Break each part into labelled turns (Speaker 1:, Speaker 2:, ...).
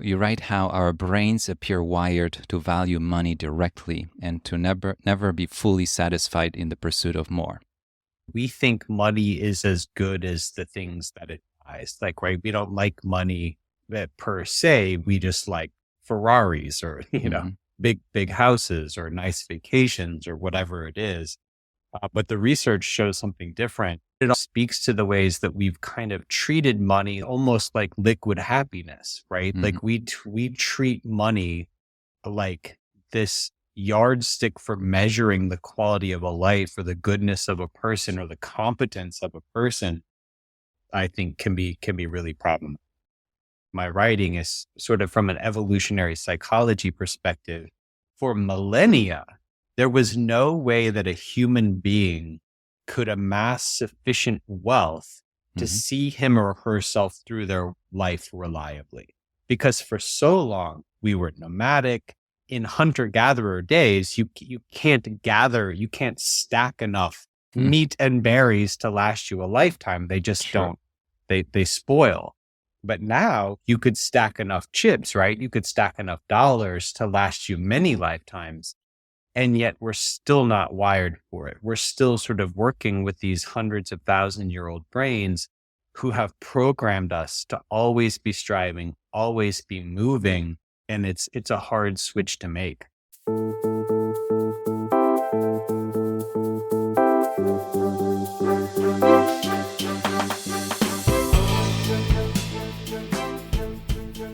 Speaker 1: You write how our brains appear wired to value money directly and to never be fully satisfied in the pursuit of more.
Speaker 2: We think money is as good as the things that it buys. Like, right? We don't like money per se. We just like Ferraris or,
Speaker 1: Mhm.
Speaker 2: big houses or nice vacations or whatever it is. But the research shows something different. It all speaks to the ways that we've kind of treated money almost like liquid happiness, right?
Speaker 1: Mhm.
Speaker 2: Like we treat money like this yardstick for measuring the quality of a life or the goodness of a person or the competence of a person. I think can be really problematic. My writing is sort of from an evolutionary psychology perspective. For millennia, there was no way that a human being could amass sufficient wealth to
Speaker 1: Mhm.
Speaker 2: see him or herself through their life reliably. Because for so long, we were nomadic. In hunter gatherer days, you can't gather, you can't stack enough
Speaker 1: Hmm.
Speaker 2: meat and berries to last you a lifetime. They just
Speaker 1: Sure.
Speaker 2: don't, they spoil. But now you could stack enough chips, right? You could stack enough dollars to last you many lifetimes. And yet we're still not wired for it. We're still sort of working with these hundreds of 1,000-year-old brains who have programmed us to always be striving, always be moving. And it's a hard switch to make.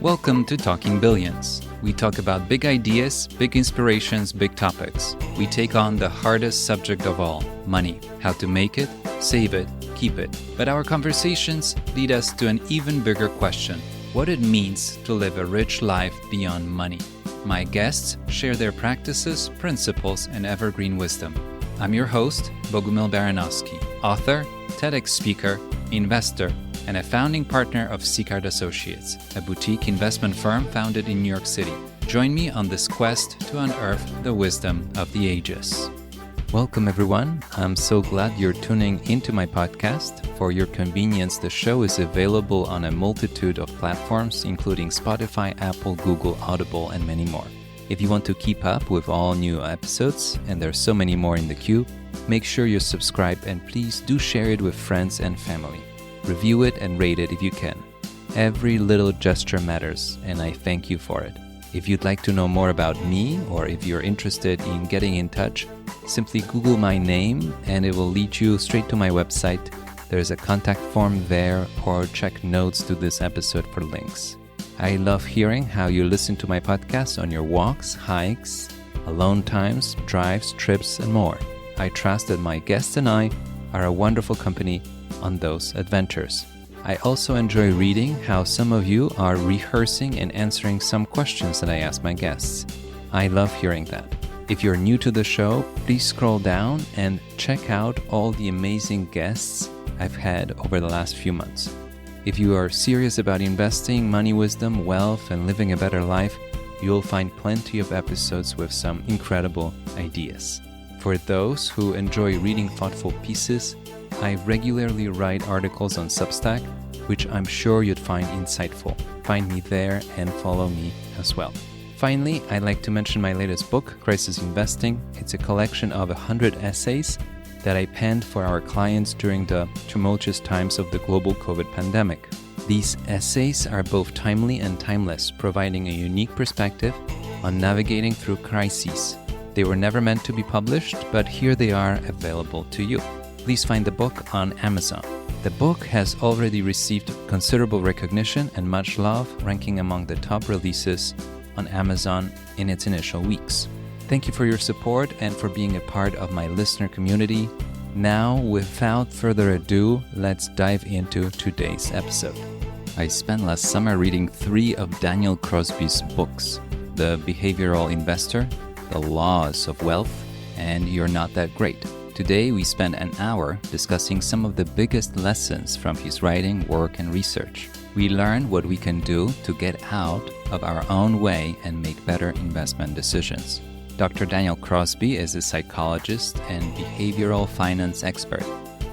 Speaker 1: Welcome to Talking Billions. We talk about big ideas, big inspirations, big topics. We take on the hardest subject of all, money. How to make it, save it, keep it. But our conversations lead us to an even bigger question: what it means to live a rich life beyond money. My guests share their practices, principles, and evergreen wisdom. I'm your host, Bogumil Baranowski, author, TEDx speaker, investor, and a founding partner of Seacard Associates, a boutique investment firm founded in New York City. Join me on this quest to unearth the wisdom of the ages. Welcome, everyone. I'm so glad you're tuning into my podcast. For your convenience, the show is available on a multitude of platforms, including Spotify, Apple, Google, Audible, and many more. If you want to keep up with all new episodes, and there's so many more in the queue, make sure you subscribe and please do share it with friends and family. Review it and rate it if you can. Every little gesture matters, and I thank you for it. If you'd like to know more about me, or if you're interested in getting in touch, simply Google my name and it will lead you straight to my website. There's a contact form there, or check notes to this episode for links. I love hearing how you listen to my podcast on your walks, hikes, alone times, drives, trips, and more. I trust that my guests and I are a wonderful company on those adventures. I also enjoy reading how some of you are rehearsing and answering some questions that I ask my guests. I love hearing that. If you're new to the show, please scroll down and check out all the amazing guests I've had over the last few months. If you are serious about investing, money wisdom, wealth, and living a better life, you'll find plenty of episodes with some incredible ideas. For those who enjoy reading thoughtful pieces, I regularly write articles on Substack, which I'm sure you'd find insightful. Find me there and follow me as well. Finally, I'd like to mention my latest book, Crisis Investing. It's a collection of 100 essays that I penned for our clients during the tumultuous times of the global COVID pandemic. These essays are both timely and timeless, providing a unique perspective on navigating through crises. They were never meant to be published, but here they are available to you. Please find the book on Amazon. The book has already received considerable recognition and much love, ranking among the top releases on Amazon in its initial weeks. Thank you for your support and for being a part of my listener community. Now, without further ado, let's dive into today's episode. I spent last summer reading 3 of Daniel Crosby's books: The Behavioral Investor, The Laws of Wealth, and You're Not That Great. Today, we spend an hour discussing some of the biggest lessons from his writing, work, and research. We learn what we can do to get out of our own way and make better investment decisions. Dr. Daniel Crosby is a psychologist and behavioral finance expert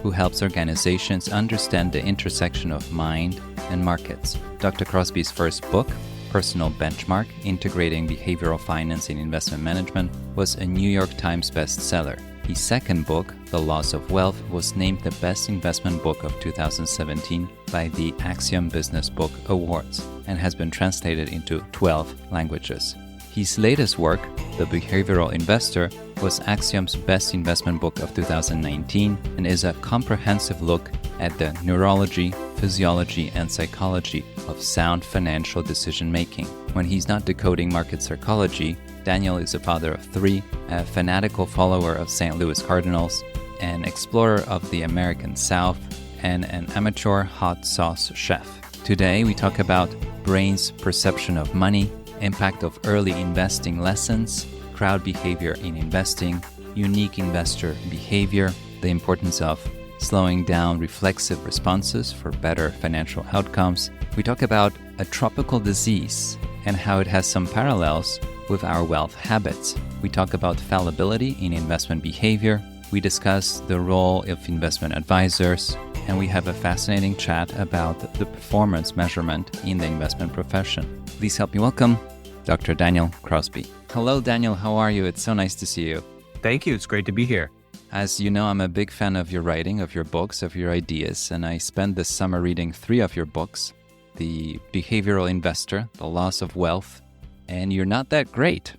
Speaker 1: who helps organizations understand the intersection of mind and markets. Dr. Crosby's first book, Personal Benchmark, Integrating Behavioral Finance in Investment Management, was a New York Times bestseller. His second book, The Laws of Wealth, was named the best investment book of 2017 by the Axiom Business Book Awards and has been translated into 12 languages. His latest work, The Behavioral Investor, was Axiom's best investment book of 2019 and is a comprehensive look at the neurology, physiology, and psychology of sound financial decision-making. When he's not decoding market psychology, Daniel is a father of 3, a fanatical follower of St. Louis Cardinals, an explorer of the American South, and an amateur hot sauce chef. Today, we talk about brain's perception of money, impact of early investing lessons, crowd behavior in investing, unique investor behavior, the importance of slowing down reflexive responses for better financial outcomes. We talk about a tropical disease and how it has some parallels with our wealth habits. We talk about fallibility in investment behavior. We discuss the role of investment advisors, and we have a fascinating chat about the performance measurement in the investment profession. Please help me welcome Dr. Daniel Crosby. Hello, Daniel. How are you? It's so nice to see you.
Speaker 2: Thank you. It's great to be here.
Speaker 1: As you know, I'm a big fan of your writing, of your books, of your ideas, and I spent this summer reading 3 of your books, The Behavioral Investor, The Laws of Wealth, and You're Not That Great.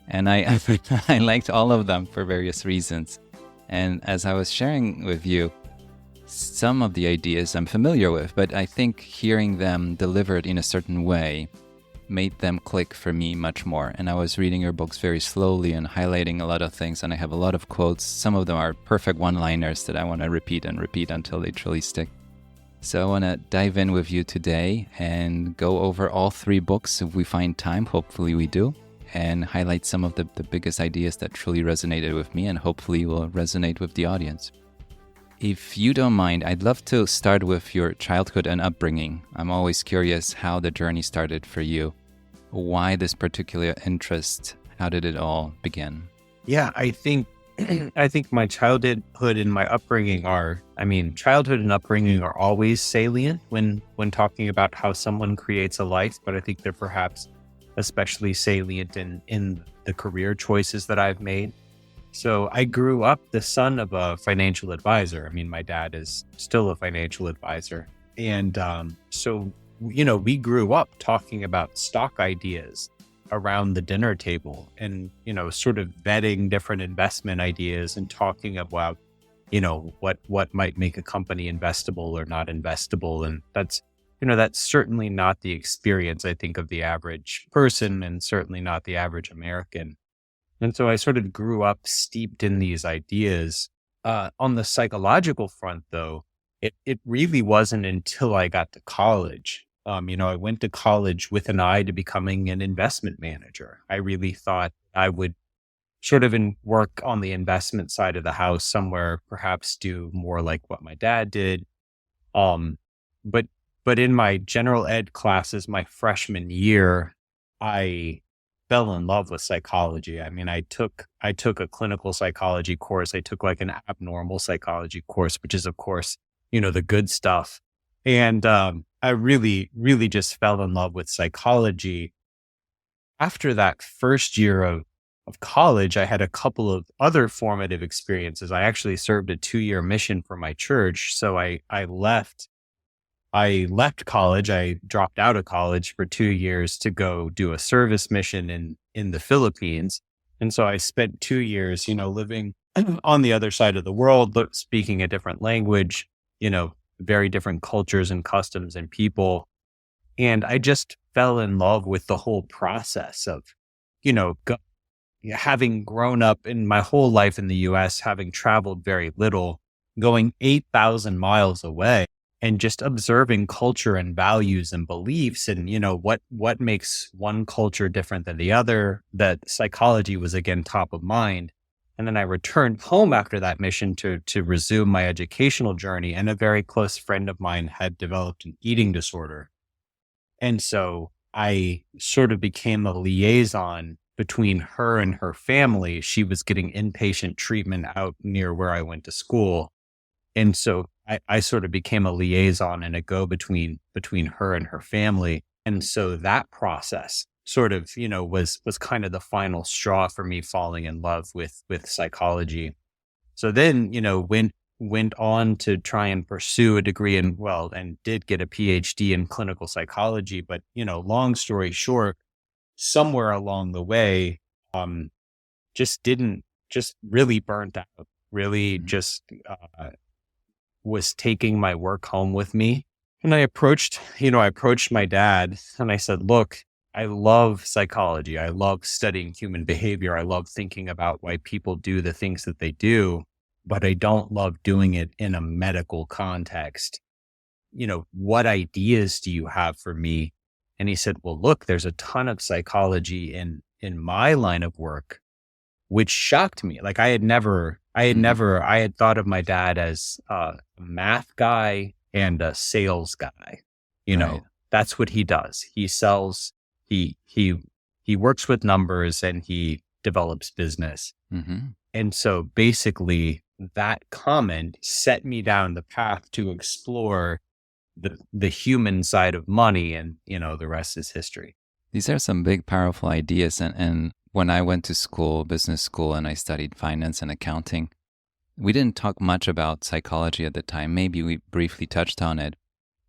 Speaker 1: And I liked all of them for various reasons. And as I was sharing with you, some of the ideas I'm familiar with, but I think hearing them delivered in a certain way made them click for me much more. And I was reading your books very slowly and highlighting a lot of things, and I have a lot of quotes. Some of them are perfect one-liners that I want to repeat and repeat until they truly stick. So I want to dive in with you today and go over all 3 books if we find time. Hopefully we do, and highlight some of the biggest ideas that truly resonated with me and hopefully will resonate with the audience. If you don't mind, I'd love to start with your childhood and upbringing. I'm always curious how the journey started for you. Why this particular interest? How did it all begin?
Speaker 2: Yeah, I think my childhood and my upbringing childhood and upbringing are always salient when talking about how someone creates a life, but I think they're perhaps especially salient in the career choices that I've made. So I grew up the son of a financial advisor. My dad is still a financial advisor. And we grew up talking about stock ideas around the dinner table and, sort of vetting different investment ideas and talking about, what might make a company investable or not investable. And that's certainly not the experience, I think, of the average person, and certainly not the average American. And so I sort of grew up steeped in these ideas. On the psychological front, though, it really wasn't until I got to college. I went to college with an eye to becoming an investment manager. I really thought I would sort of work on the investment side of the house somewhere, perhaps do more like what my dad did. But in my general ed classes, my freshman year, I fell in love with psychology. I took a clinical psychology course. I took like an abnormal psychology course, which is, of course, the good stuff. And I really, really just fell in love with psychology. After that first year of college, I had a couple of other formative experiences. I actually served a 2-year mission for my church. So I left college. I dropped out of college for 2 years to go do a service mission in the Philippines. And so I spent 2 years, living on the other side of the world, but speaking a different language, very different cultures and customs and people. And I just fell in love with the whole process of, having grown up in my whole life in the US, having traveled very little, going 8,000 miles away, and just observing culture and values and beliefs and, what makes one culture different than the other. That psychology was again top of mind. And then I returned home after that mission to resume my educational journey. And a very close friend of mine had developed an eating disorder. And so I sort of became a liaison between her and her family. She was getting inpatient treatment out near where I went to school. And so I sort of became a liaison and a go-between between her and her family. And so that process sort of, was kind of the final straw for me falling in love with psychology. So then, went on to try and pursue a degree and did get a PhD in clinical psychology. But, long story short, somewhere along the way, um, just really burnt out, really
Speaker 1: Mhm.
Speaker 2: just was taking my work home with me. And I approached my dad and I said, look, I love psychology. I love studying human behavior. I love thinking about why people do the things that they do, but I don't love doing it in a medical context. What ideas do you have for me? And he said, well, look, there's a ton of psychology in my line of work, which shocked me. Like
Speaker 1: Mhm.
Speaker 2: I had thought of my dad as a math guy and a sales guy.
Speaker 1: Right.
Speaker 2: That's what he does. He sells, he works with numbers and he develops business.
Speaker 1: Mhm.
Speaker 2: And so basically that comment set me down the path to explore the human side of money, and the rest is history.
Speaker 1: These are some big, powerful ideas. And when I went to school, business school, and I studied finance and accounting, we didn't talk much about psychology at the time. Maybe we briefly touched on it,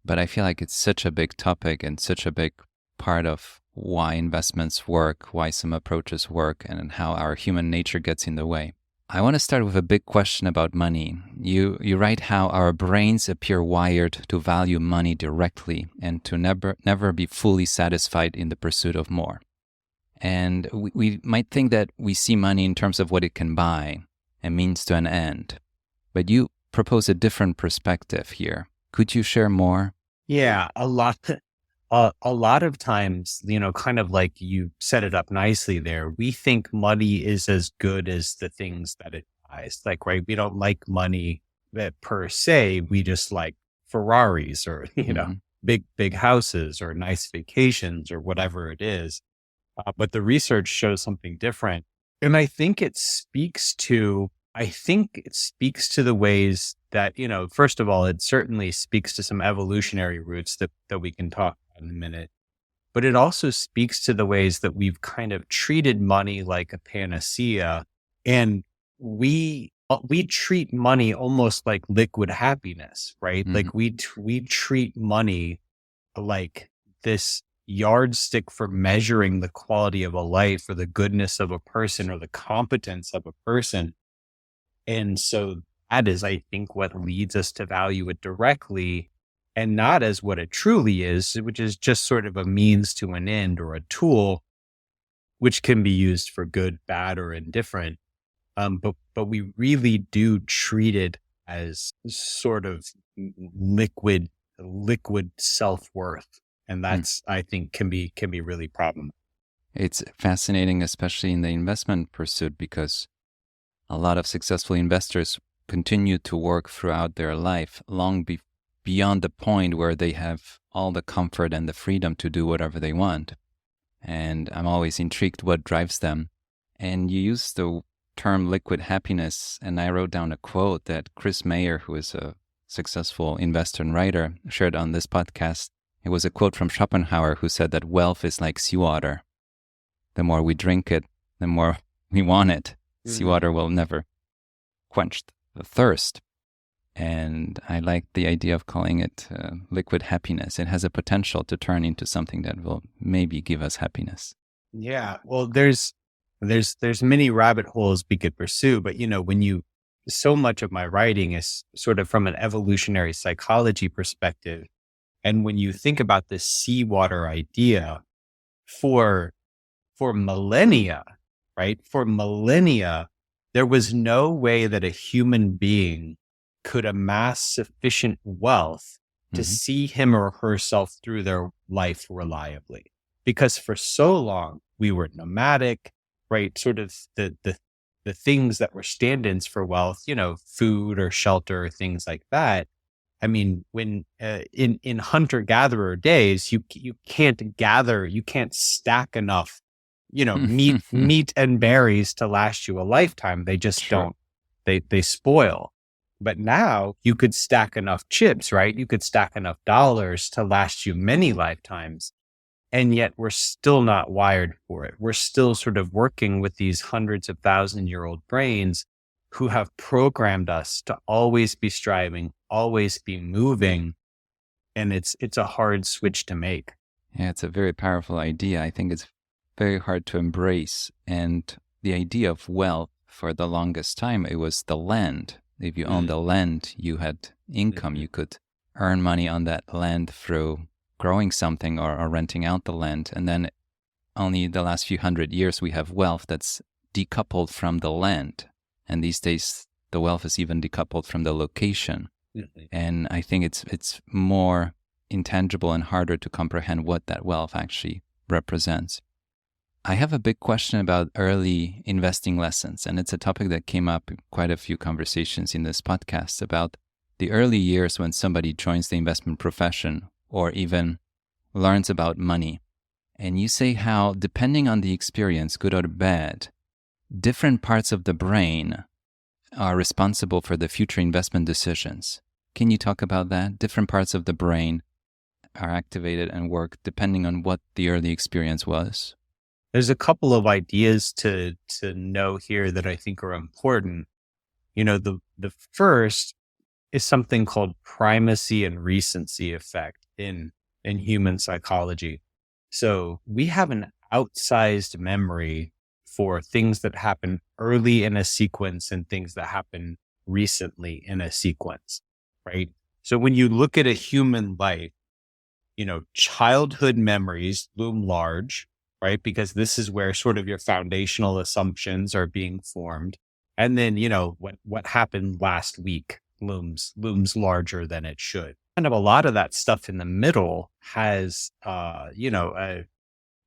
Speaker 1: but I feel like it's such a big topic and such a big part of why investments work, why some approaches work, and how our human nature gets in the way. I want to start with a big question about money. You write how our brains appear wired to value money directly and to never be fully satisfied in the pursuit of more. And we might think that we see money in terms of what it can buy, a means to an end. But you propose a different perspective here. Could you share more?
Speaker 2: Yeah, a lot of times, kind of like you set it up nicely there, we think money is as good as the things that it buys. Like, right, we don't like money per se. We just like Ferraris or,
Speaker 1: Hmm.
Speaker 2: big houses or nice vacations or whatever it is. But the research shows something different. And I think it speaks to the ways that, first of all, it certainly speaks to some evolutionary roots that we can talk about in a minute. But it also speaks to the ways that we've kind of treated money like a panacea. And we treat money almost like liquid happiness, right?
Speaker 1: Hmm.
Speaker 2: Like we treat money like this yardstick for measuring the quality of a life or the goodness of a person or the competence of a person. And so that is, I think, what leads us to value it directly and not as what it truly is, which is just sort of a means to an end or a tool which can be used for good, bad, or indifferent. But we really do treat it as sort of liquid self worth, and that's, I think, can be really problematic.
Speaker 1: It's fascinating, especially in the investment pursuit, because a lot of successful investors continue to work throughout their life beyond the point where they have all the comfort and the freedom to do whatever they want. And I'm always intrigued what drives them. And you use the term liquid happiness, and I wrote down a quote that Chris Mayer, who is a successful investor and writer, shared on this podcast. It was a quote from Schopenhauer, who said that wealth is like seawater. The more we drink it, the more we want it.
Speaker 2: Mhm.
Speaker 1: Seawater will never quench the thirst. And I like the idea of calling it liquid happiness. It has a potential to turn into something that will maybe give us happiness.
Speaker 2: Yeah. Well, there's many rabbit holes we could pursue, but so much of my writing is sort of from an evolutionary psychology perspective. And when you think about this seawater idea for millennia, right? For millennia, there was no way that a human being could amass sufficient wealth to
Speaker 1: Hmm.
Speaker 2: see him or herself through their life reliably. Because for so long, we were nomadic, right? Sort of the things that were stand-ins for wealth, food or shelter, things like that. I mean, when in hunter gatherer days, you can't stack enough, meat and berries to last you a lifetime. They just
Speaker 1: Sure.
Speaker 2: don't. They spoil. But now you could stack enough chips, right? You could stack enough dollars to last you many lifetimes. And yet we're still not wired for it. We're still sort of working with these hundreds of 1,000-year-old brains who have programmed us to always be striving, always be moving. And it's a hard switch to make.
Speaker 1: Yeah, it's a very powerful idea. I think it's very hard to embrace. And the idea of wealth, for the longest time, it was the land. If you owned the land, you had income. You could earn money on that land through growing something or renting out the land. And then only the last few hundred years, we have wealth that's decoupled from the land. And these days, the wealth is even decoupled from the location. And I think it's more intangible and harder to comprehend what that wealth actually represents. I have a big question about early investing lessons, and it's a topic that came up in quite a few conversations in this podcast about the early years when somebody joins the investment profession or even learns about money. And you say how, depending on the experience, good or bad, different parts of the brain are responsible for the future investment decisions. Can you talk about that? Different parts of the brain are activated and work depending on what the early experience was.
Speaker 2: There's a couple of ideas to know here that I think are important. The first is something called primacy and recency effect in human psychology. So we have an outsized memory for things that happen early in a sequence and things that happen recently in a sequence, right? So when you look at a human life, childhood memories loom large, right? Because this is where sort of your foundational assumptions are being formed. And then, what happened last week looms larger than it should. Kind of a lot of that stuff in the middle has, a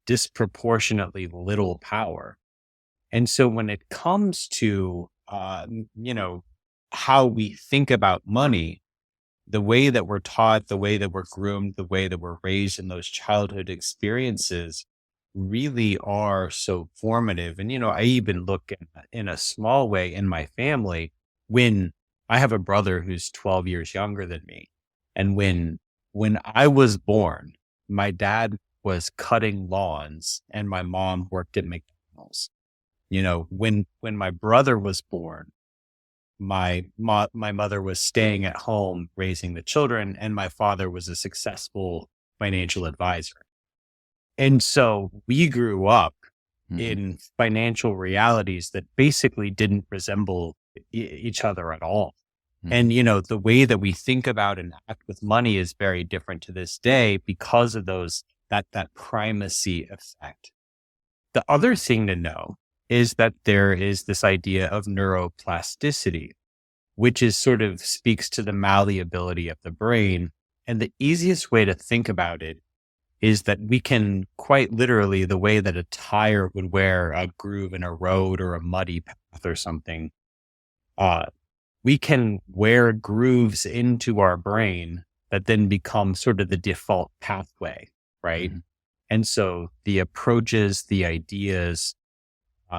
Speaker 2: disproportionately little power. And so when it comes to, how we think about money, the way that we're taught, the way that we're groomed, the way that we're raised in those childhood experiences really are so formative. And, I even look in a small way in my family when I have a brother who's 12 years younger than me. And when I was born, my dad was cutting lawns and my mom worked at McDonald's. When my brother was born, my mother was staying at home raising the children, and my father was a successful financial advisor. And so we grew up in financial realities that basically didn't resemble each other at all. And, the way that we think about and act with money is very different to this day because of that primacy effect. The other thing to know is that there is this idea of neuroplasticity, which is sort of speaks to the malleability of the brain. And the easiest way to think about it is that we can quite literally, the way that a tire would wear a groove in a road or a muddy path or something, we can wear grooves into our brain that then become sort of the default pathway, right? And so the approaches, the ideas,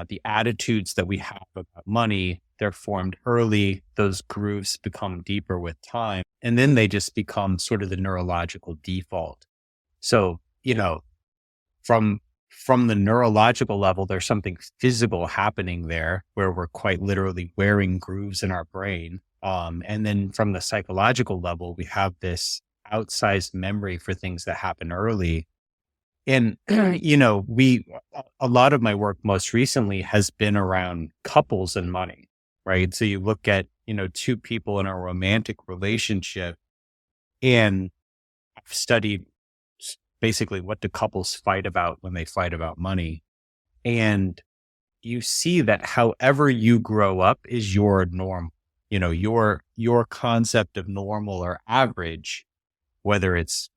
Speaker 2: the attitudes that we have about money, they're formed early. Those grooves become deeper with time, and then they just become sort of the neurological default. So, from the neurological level, there's something physical happening there where we're quite literally wearing grooves in our brain. And then from the psychological level, we have this outsized memory for things that happen early. And, a lot of my work most recently has been around couples and money, right? So you look at, two people in a romantic relationship, and I've studied basically what do couples fight about when they fight about money. And you see that however you grow up is your norm, your concept of normal or average, whether it's,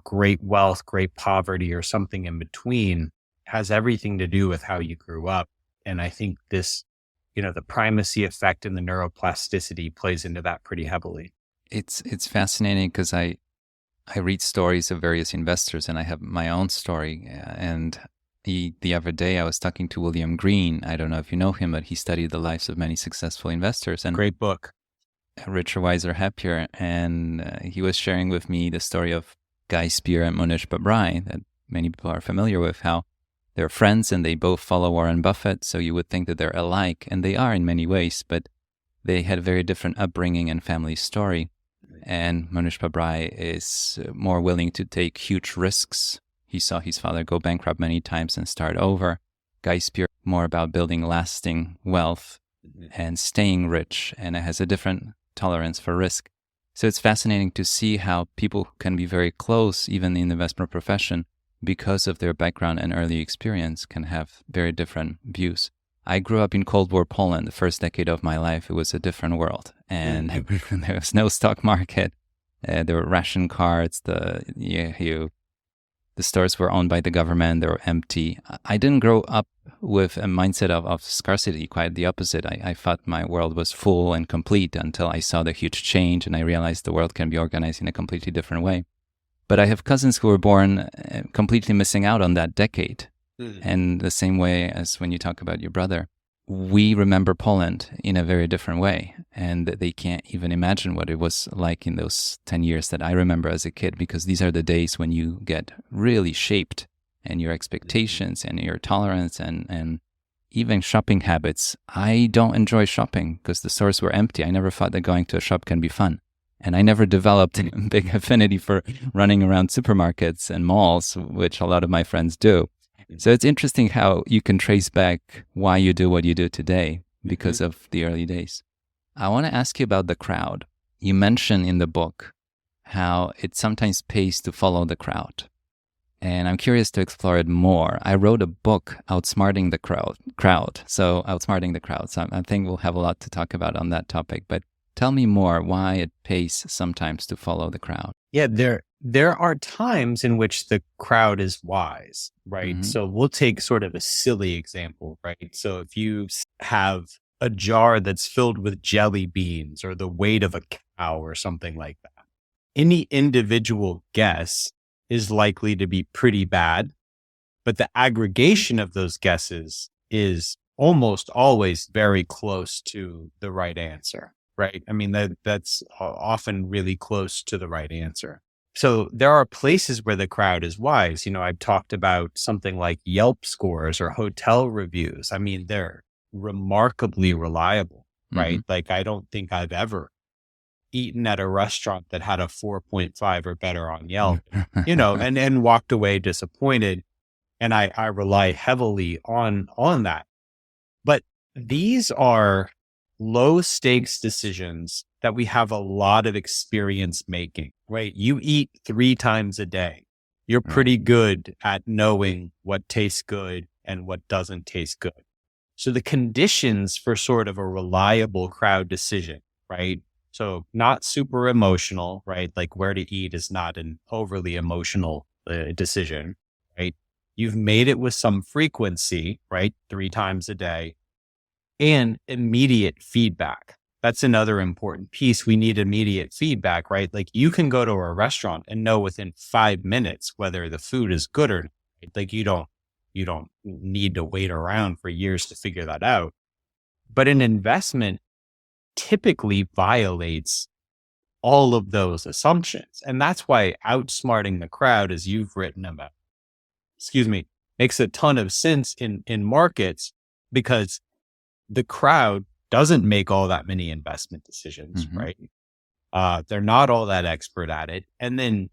Speaker 2: great wealth, great poverty, or something in between, has everything to do with how you grew up. And I think this, the primacy effect and the neuroplasticity plays into that pretty heavily.
Speaker 1: It's fascinating because I read stories of various investors, and I have my own story. And the other day I was talking to William Green. I don't know if you know him, but he studied the lives of many successful investors. And
Speaker 2: great book.
Speaker 1: Richer, Wiser, Happier. And he was sharing with me the story of Guy Spear and Monish Babrai, that many people are familiar with, how they're friends and they both follow Warren Buffett. So you would think that they're alike, and they are in many ways, but they had a very different upbringing and family story. And Manish Pabrai is more willing to take huge risks. He saw his father go bankrupt many times and start over. Guy Spier, more about building lasting wealth and staying rich, and it has a different tolerance for risk. So it's fascinating to see how people can be very close, even in the investment profession, because of their background and early experience, can have very different views. I grew up in Cold War Poland. The first decade of my life, it was a different world. And there was no stock market. There were ration cards. The stores were owned by the government. They were empty. I didn't grow up with a mindset of scarcity. Quite the opposite. I thought my world was full and complete until I saw the huge change and I realized the world can be organized in a completely different way. But I have cousins who were born completely missing out on that decade. And the same way as when you talk about your brother, we remember Poland in a very different way. And they can't even imagine what it was like in those 10 years that I remember as a kid, because these are the days when you get really shaped, and your expectations and your tolerance and even shopping habits. I don't enjoy shopping because the stores were empty. I never thought that going to a shop can be fun. And I never developed a big affinity for running around supermarkets and malls, which a lot of my friends do. So it's interesting how you can trace back why you do what you do today because of the early days. I want to ask you about the crowd. You mention in the book how it sometimes pays to follow the crowd. And I'm curious to explore it more. I wrote a book, Outsmarting the Crowd. So Outsmarting the Crowd. So I think we'll have a lot to talk about on that topic. But tell me more why it pays sometimes to follow the crowd.
Speaker 2: Yeah, there are times in which the crowd is wise, right? So we'll take sort of a silly example, right? So if you have a jar that's filled with jelly beans or the weight of a cow or something like that, any individual guess is likely to be pretty bad, but the aggregation of those guesses is almost always very close to the right answer, right? I mean, that's often really close to the right answer. So there are places where the crowd is wise. You know, I've talked about something like Yelp scores or hotel reviews. I mean, they're remarkably reliable, right? Like, I don't think I've ever eaten at a restaurant that had a 4.5 or better on Yelp, you know, and walked away disappointed. And I rely heavily on that. But these are low stakes decisions that we have a lot of experience making, right? You eat 3 times a day. You're pretty good at knowing what tastes good and what doesn't taste good. So the conditions for sort of a reliable crowd decision, right? So not super emotional, right? Like where to eat is not an overly emotional decision, right? You've made it with some frequency, right? 3 times a day, and immediate feedback. That's another important piece. We need immediate feedback, right? Like you can go to a restaurant and know within 5 minutes whether the food is good or not. Like you don't need to wait around for years to figure that out. But an investment typically violates all of those assumptions. And that's why outsmarting the crowd, as you've written about, makes a ton of sense in markets, because the crowd doesn't make all that many investment decisions, right? They're not all that expert at it. And then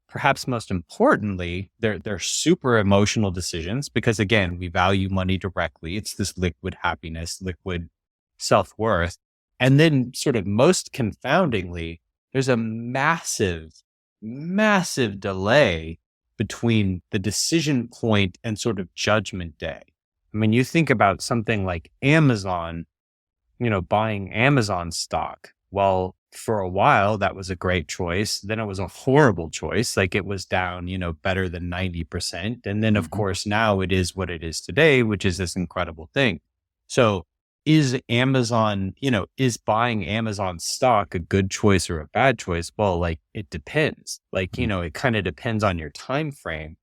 Speaker 2: perhaps most importantly, they're super emotional decisions because, again, we value money directly. It's this liquid happiness, liquid self-worth. And then sort of most confoundingly, there's a massive delay between the decision point and sort of judgment day. I mean, you think about something like Amazon, you know, buying Amazon stock. Well, for a while, that was a great choice. Then it was a horrible choice. Like it was down, you know, better than 90%. And then of course, now it is what it is today, which is this incredible thing. So is Amazon, you know, is buying Amazon stock a good choice or a bad choice? Well, like it depends. Like, you know, it kind of depends on your time frame.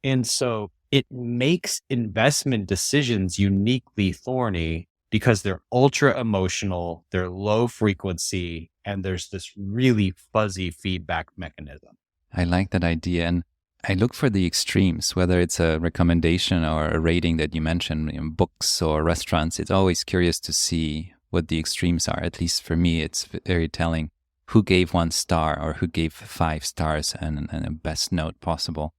Speaker 2: And so it makes investment decisions uniquely thorny because they're ultra emotional, they're low frequency, and there's this really fuzzy feedback mechanism.
Speaker 1: I like that idea. And I look for the extremes, whether it's a recommendation or a rating that you mentioned in books or restaurants. It's always curious to see what the extremes are. At least for me, it's very telling who gave 1 star or who gave 5 stars and a best note possible.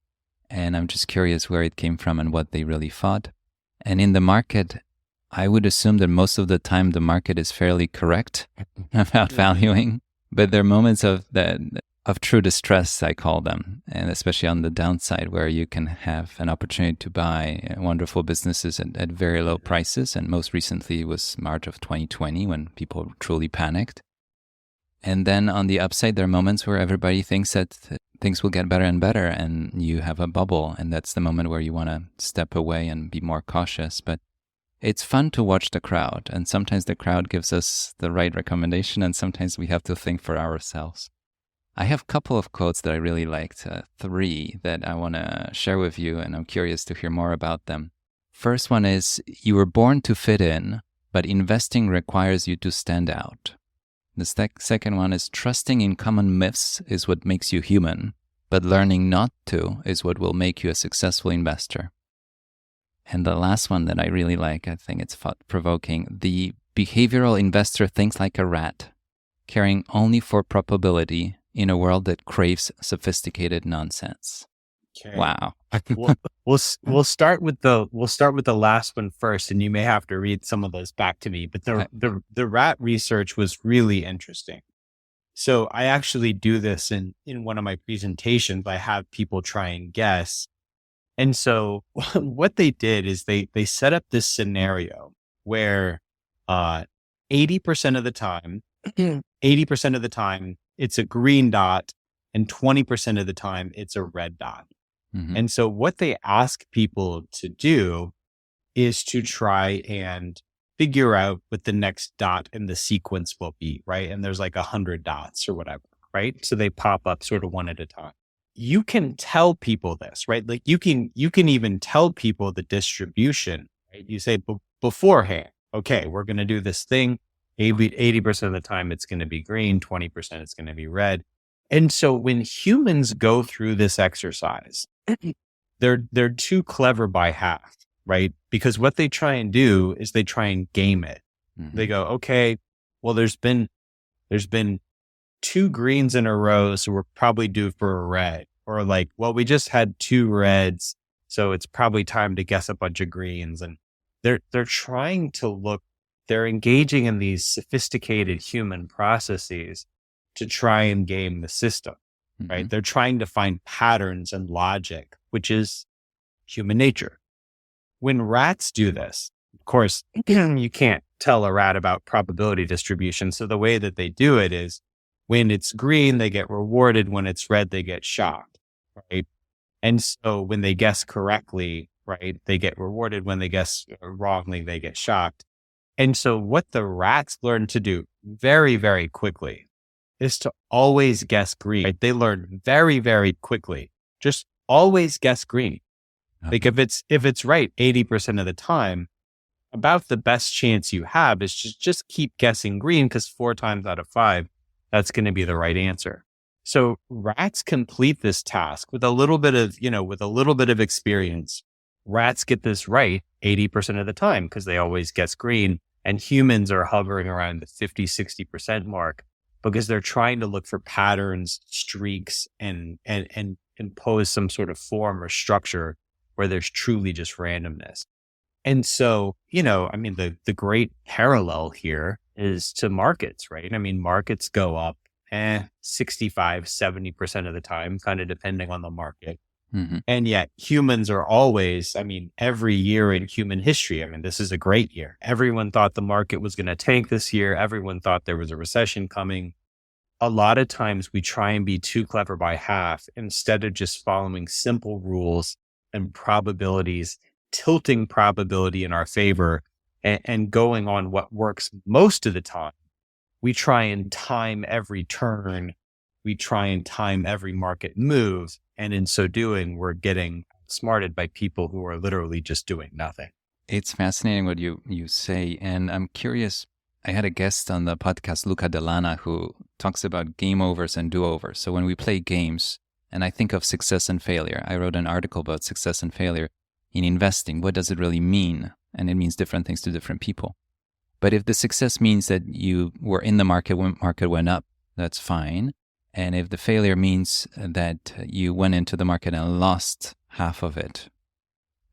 Speaker 1: And I'm just curious where it came from and what they really thought. And in the market, I would assume that most of the time the market is fairly correct about valuing, but there are moments of true distress, I call them, and especially on the downside where you can have an opportunity to buy wonderful businesses at very low prices. And most recently was March of 2020 when people truly panicked. And then on the upside, there are moments where everybody thinks that things will get better and better and you have a bubble. And that's the moment where you want to step away and be more cautious. But it's fun to watch the crowd. And sometimes the crowd gives us the right recommendation and sometimes we have to think for ourselves. I have a couple of quotes that I really liked, 3 that I want to share with you, and I'm curious to hear more about them. First one is, you were born to fit in, but investing requires you to stand out. The second one is, trusting in common myths is what makes you human, but learning not to is what will make you a successful investor. And the last one that I really like, I think it's thought-provoking, the behavioral investor thinks like a rat, caring only for probability in a world that craves sophisticated nonsense.
Speaker 2: Okay.
Speaker 1: Wow.
Speaker 2: We'll start with the last one first, and you may have to read some of those back to me. But the rat research was really interesting. So I actually do this in one of my presentations. I have people try and guess. And so what they did is they set up this scenario where 80% of the time, 80% of the time it's a green dot, and 20% of the time it's a red dot.
Speaker 1: Mm-hmm.
Speaker 2: And so what they ask people to do is to try and figure out what the next dot in the sequence will be, right? And there's like 100 dots or whatever, right? So they pop up sort of one at a time. You can tell people this, right? Like you can even tell people the distribution, right? You say beforehand, okay, we're going to do this thing. 80% of the time it's going to be green, 20% it's going to be red. And so when humans go through this exercise, they're too clever by half, right? Because what they try and do is they try and game it. Mm-hmm. They go, okay, well, there's been 2 greens in a row, so we're probably due for a red. Or like, well, we just had 2 reds, so it's probably time to guess a bunch of greens. And they're trying to look, they're engaging in these sophisticated human processes to try and game the system, right? Mm-hmm. They're trying to find patterns and logic, which is human nature. When rats do this, of course, you can't tell a rat about probability distribution. So the way that they do it is when it's green, they get rewarded. When it's red, they get shocked, right? And so when they guess correctly, right, they get rewarded. When they guess wrongly, they get shocked. And so what the rats learn to do very, very quickly is to always guess green. Right? They learn very, very quickly. Just always guess green. Like if it's right 80% of the time, about the best chance you have is just keep guessing green, because 4 times out of 5, that's going to be the right answer. So rats complete this task with a little bit of experience. Rats get this right 80% of the time because they always guess green, and humans are hovering around the 50, 60% mark because they're trying to look for patterns, streaks, and impose some sort of form or structure where there's truly just randomness. And so, the great parallel here is to markets, right? I mean, markets go up 65, 70% of the time, kind of depending on the market. Mm-hmm. And yet humans are always, every year in human history, this is a great year. Everyone thought the market was going to tank this year. Everyone thought there was a recession coming. A lot of times we try and be too clever by half instead of just following simple rules and probabilities, tilting probability in our favor and going on what works most of the time. We try and time every turn. We try and time every market move. And in so doing, we're getting smarted by people who are literally just doing nothing.
Speaker 1: It's fascinating what you say. And I'm curious, I had a guest on the podcast, Luca Delana, who talks about game overs and do-overs. So when we play games, And I think of success and failure. I wrote an article about success and failure in investing. What does it really mean? And it means different things to different people. But if the success means that you were in the market when market went up, that's fine. And if the failure means that you went into the market and lost half of it.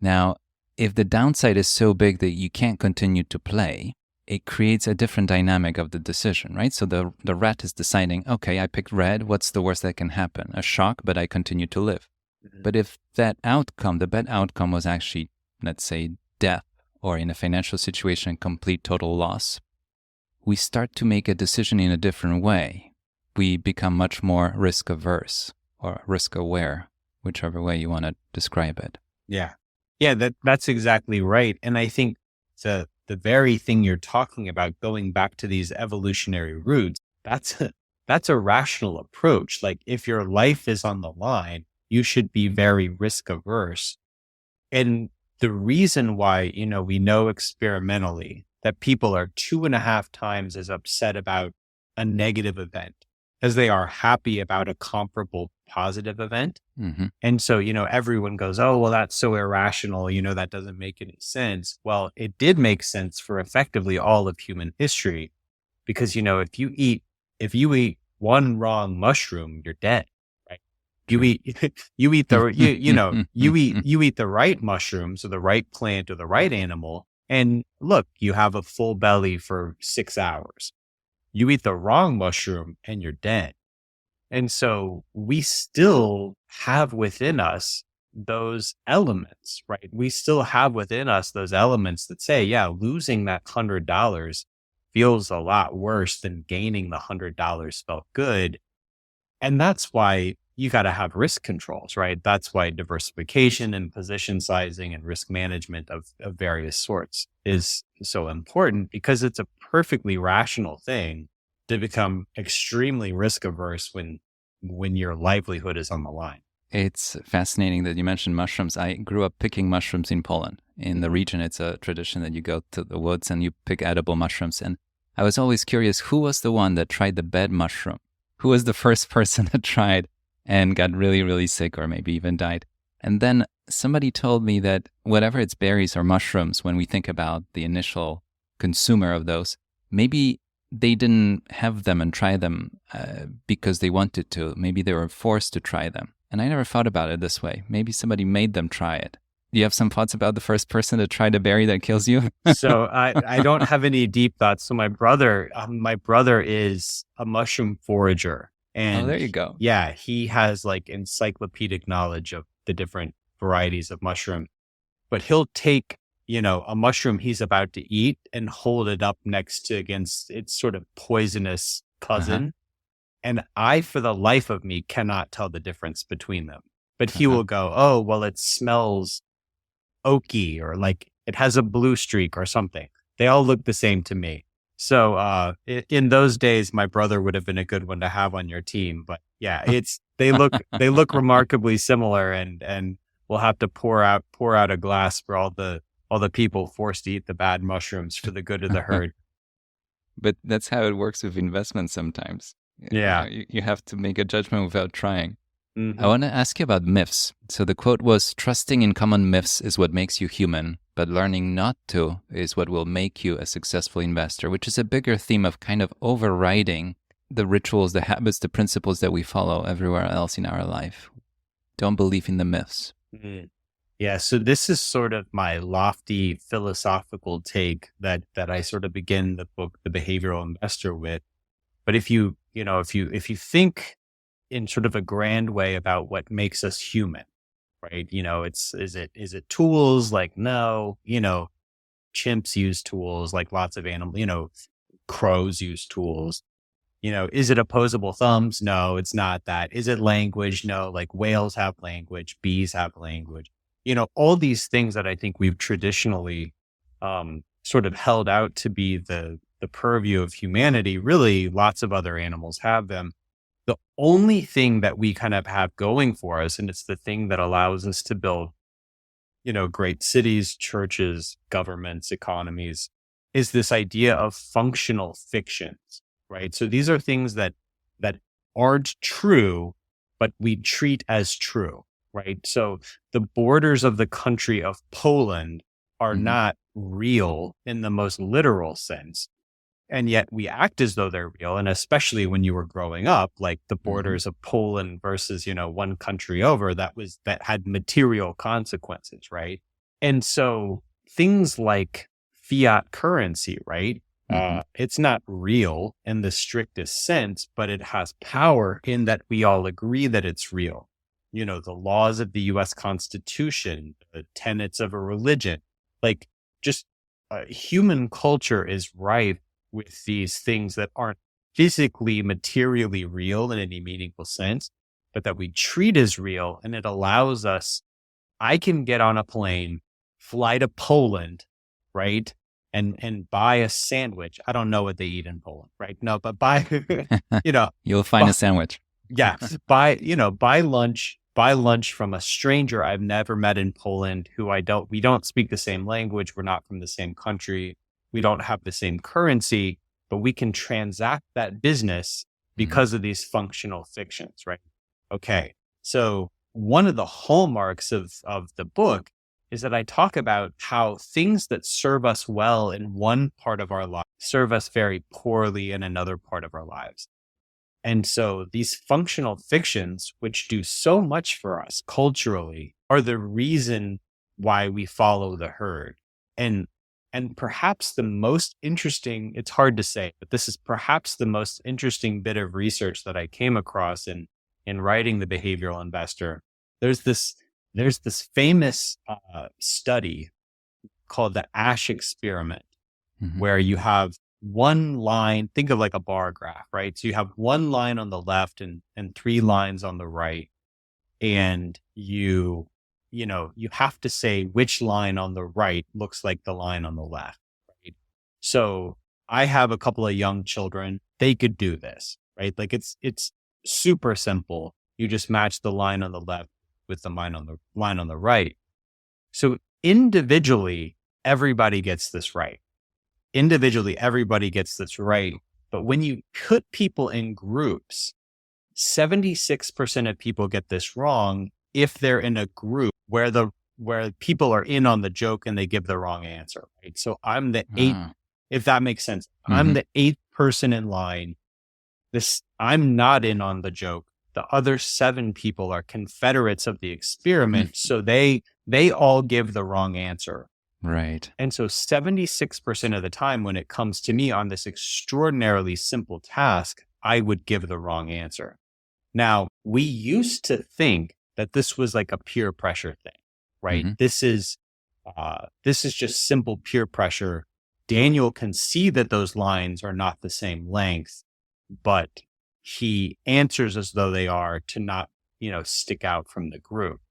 Speaker 1: Now, if the downside is so big that you can't continue to play, it creates a different dynamic of the decision, right? So the rat is deciding, okay, I picked red. What's the worst that can happen? A shock, but I continue to live. Mm-hmm. But if that outcome, the bad outcome was actually, let's say, death, or in a financial situation, complete total loss, we start to make a decision in a different way. We become much more risk averse or risk aware, whichever way you want to describe it.
Speaker 2: Yeah. Yeah, that's exactly right. And I think the very thing you're talking about, going back to these evolutionary roots, that's a rational approach. Like if your life is on the line, you should be very risk averse. And the reason why, we know experimentally that people are 2.5 times as upset about a negative event as they are happy about a comparable positive event.
Speaker 1: Mm-hmm.
Speaker 2: And so, everyone goes, oh, well, that's so irrational. That doesn't make any sense. Well, it did make sense for effectively all of human history because, if you eat one wrong mushroom, you're dead. You eat the right mushrooms or the right plant or the right animal. And look, you have a full belly for 6 hours. You eat the wrong mushroom and you're dead. And so we still have within us those elements, right? We still have within us those elements that say, yeah, losing that $100 feels a lot worse than gaining the $100 felt good. And that's why you got to have risk controls, right? That's why diversification and position sizing and risk management of various sorts is so important, because it's a perfectly rational thing to become extremely risk averse when your livelihood is on the line.
Speaker 1: It's fascinating that you mentioned mushrooms. I grew up picking mushrooms in Poland. In the region, it's a tradition that you go to the woods and you pick edible mushrooms. And I was always curious, who was the one that tried the bad mushroom? Who was the first person that tried and got really, really sick or maybe even died? And then somebody told me that whatever it's berries or mushrooms, when we think about the initial consumer of those, maybe they didn't have them and try them because they wanted to. Maybe they were forced to try them. And I never thought about it this way. Maybe somebody made them try it. Do you have some thoughts about the first person to try the berry that kills you?
Speaker 2: So I don't have any deep thoughts. So my brother is a mushroom forager. And
Speaker 1: there you go.
Speaker 2: Yeah, he has like encyclopedic knowledge of the different varieties of mushroom. But he'll take, a mushroom he's about to eat and hold it up against its sort of poisonous cousin. Uh-huh. And I, for the life of me, cannot tell the difference between them. But he will go, oh, well, it smells oaky, or like it has a blue streak or something. They all look the same to me. So in those days, my brother would have been a good one to have on your team. But yeah, they look remarkably similar, and we'll have to pour out a glass for all the people forced to eat the bad mushrooms for the good of the herd.
Speaker 1: But that's how it works with investments sometimes.
Speaker 2: Yeah.
Speaker 1: You have to make a judgment without trying.
Speaker 2: Mm-hmm.
Speaker 1: I want to ask you about myths. So the quote was, trusting in common myths is what makes you human, but learning not to is what will make you a successful investor, which is a bigger theme of kind of overriding the rituals, the habits, the principles that we follow everywhere else in our life. Don't believe in the myths.
Speaker 2: Mm-hmm. Yeah. So this is sort of my lofty philosophical take that I sort of begin the book, The Behavioral Investor, with. But if you think in sort of a grand way about what makes us human, right? Is it tools? Like, no, chimps use tools, like lots of animals, crows use tools. Is it opposable thumbs? No, it's not that. Is it language? No, like whales have language, bees have language. All these things that I think we've traditionally sort of held out to be the purview of humanity. Really, lots of other animals have them. The only thing that we kind of have going for us, and it's the thing that allows us to build, great cities, churches, governments, economies, is this idea of functional fictions, right? So these are things that aren't true, but we treat as true, right? So the borders of the country of Poland are not real in the most literal sense. And yet we act as though they're real. And especially when you were growing up, like the borders of Poland versus, one country over, that had material consequences, right? And so things like fiat currency, right? It's not real in the strictest sense, but it has power in that we all agree that it's real. The laws of the US Constitution, the tenets of a religion, like just human culture is rife with these things that aren't physically, materially real in any meaningful sense, but that we treat as real. And it allows us, I can get on a plane, fly to Poland, right? And buy a sandwich. I don't know what they eat in Poland, right? No, but buy,
Speaker 1: You'll find a sandwich.
Speaker 2: Yeah. Buy lunch from a stranger I've never met in Poland we don't speak the same language. We're not from the same country. We don't have the same currency, but we can transact that business because of these functional fictions, right? Okay. So one of the hallmarks of the book is that I talk about how things that serve us well in one part of our life serve us very poorly in another part of our lives. And so these functional fictions, which do so much for us culturally, are the reason why we follow the herd. And perhaps the most interesting, it's hard to say, but this is perhaps the most interesting bit of research that I came across in writing The Behavioral Investor. There's this famous study called the Asch experiment, where you have one line, think of like a bar graph, right? So you have one line on the left and 3 lines on the right. And you have to say which line on the right looks like the line on the left, right? So I have a couple of young children. They could do this, right? Like it's super simple. You just match the line on the left with the line on the right. So individually, everybody gets this right. But when you put people in groups, 76% of people get this wrong if they're in a group where people are in on the joke and they give the wrong answer, right? So I'm the eighth, if that makes sense. I'm the 8th person in line. I'm not in on the joke. The other 7 people are confederates of the experiment. So they all give the wrong answer.
Speaker 1: Right.
Speaker 2: And so 76% of the time when it comes to me on this extraordinarily simple task, I would give the wrong answer. Now, we used to think that this was like a peer pressure thing, right? This is just simple peer pressure. Daniel can see that those lines are not the same length, but he answers as though they are to not, stick out from the group.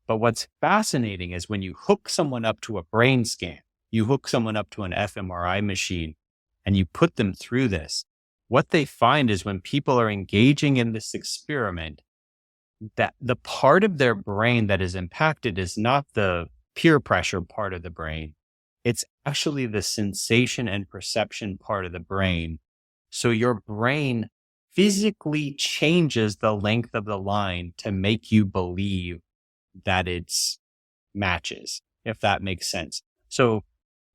Speaker 2: But what's fascinating is when you hook someone up to a brain scan, you hook someone up to an fMRI machine, and you put them through this, what they find is when people are engaging in this experiment, that the part of their brain that is impacted is not the peer pressure part of the brain. It's actually the sensation and perception part of the brain. So your brain physically changes the length of the line to make you believe that it's matches, if that makes sense. So